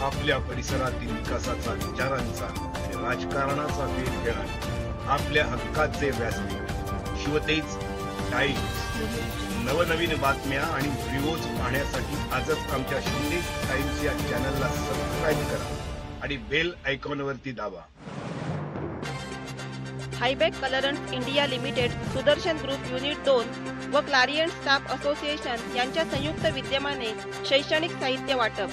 आपल्या परिसरातील विकासाचा, विचारांचा आणि राजकारणाचा वेध घेणारे आपल्या हक्काचे व्यासपीठ शिवतेज टाइम्स। नवनवीन बातम्या आणि व्हिडिओज पाहण्यासाठी आजच आमच्या शिवतेज टाइम्स या चॅनलला सबस्क्राईब करा आणि बेल आयकॉनवरती दाबा। हायबॅक colourant India limited, Sudarshan group unit 2 व क्लारियंट स्टाफ असोसिएशन यांच्या संयुक्त विद्यमाने शैक्षणिक साहित्य वाटप।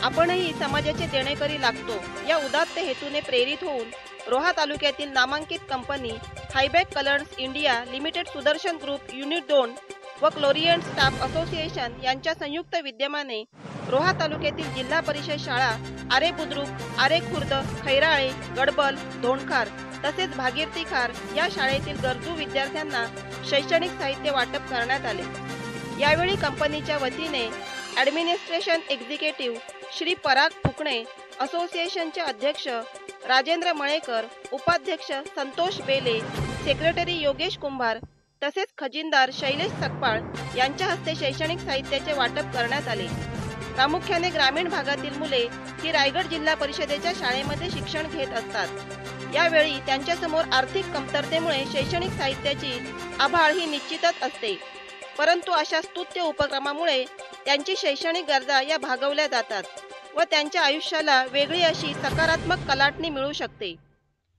आपणही समाजाचे देणेकरी लागतो या उदात्त हेतूने प्रेरित होऊन रोहा तालुक्यातील नामांकित कंपनी हायबॅक colours India limited, Sudarshan group unit 2 व क्लोरियंट स्टाफ असोसिएशन यांच्या संयुक्त विद्यमाने रोहा तालुक्यातील जिल्हा परिषद शाळा आरे बुद्रुक, आरे खुर्द, खैराळे, गडबल, धोंडखार तसेच भागीरथी खार या शाळेतील गरजू विद्यार्थ्यांना शैक्षणिक साहित्य वाटप करण्यात आले। यावेळी कंपनीच्या वतीने ॲडमिनिस्ट्रेशन एक्झिक्युटिव्ह श्री पराग फुकणे, असोसिएशनचे अध्यक्ष राजेंद्र मळेकर, उपाध्यक्ष संतोष बेले, सेक्रेटरी योगेश कुंभार तसेच खजिनदार शैलेश सकपाळ यांच्या हस्ते शैक्षणिक साहित्याचे वाटप करण्यात आले। प्रामुख्याने ग्रामीण भागातील मुले ही रायगड जिल्हा परिषदेच्या शाळेमध्ये शिक्षण घेत असतात। यावेळी त्यांच्यासमोर आर्थिक कमतरतेमुळे शैक्षणिक साहित्याची आभाळ ही निश्चितच असते, परंतु अशा स्तुत्य उपक्रमामुळे त्यांची शैक्षणिक गरजा या भागवल्या जातात व त्यांच्या आयुष्याला वेगळी अशी सकारात्मक कलाटणी मिळू शकते।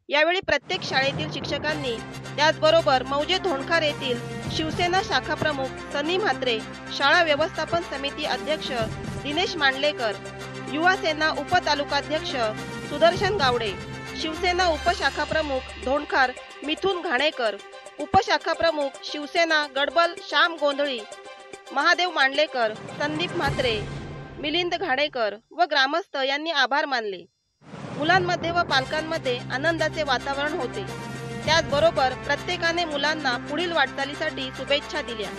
यावेळी प्रत्येक शाळेतील शिक्षकांनी, त्याचबरोबर मौजे धोंडखार येथील शिवसेना शाखा प्रमुख सनी म्हात्रे, शाळा व्यवस्थापन समिती अध्यक्ष दिनेश मांडलेकर, युवा सेना उपतालुकाध्यक्ष सुदर्शन गावडे, शिवसेना उपशाखा प्रमुख धोंडखार मिथुन घाणेकर, उपशाखा प्रमुख शिवसेना गडबल श्याम गोंधळी, महादेव मांडलेकर, संदीप म्हात्रे, मिलिंद घाणेकर व ग्रामस्थ यांनी आभार मानले। मुलांमध्ये व पालकांमध्ये आनंदाचे वातावरण होते। त्याचबरोबर प्रत्येकाने मुलांना पुढील वाटचालीसाठी शुभेच्छा दिल्या।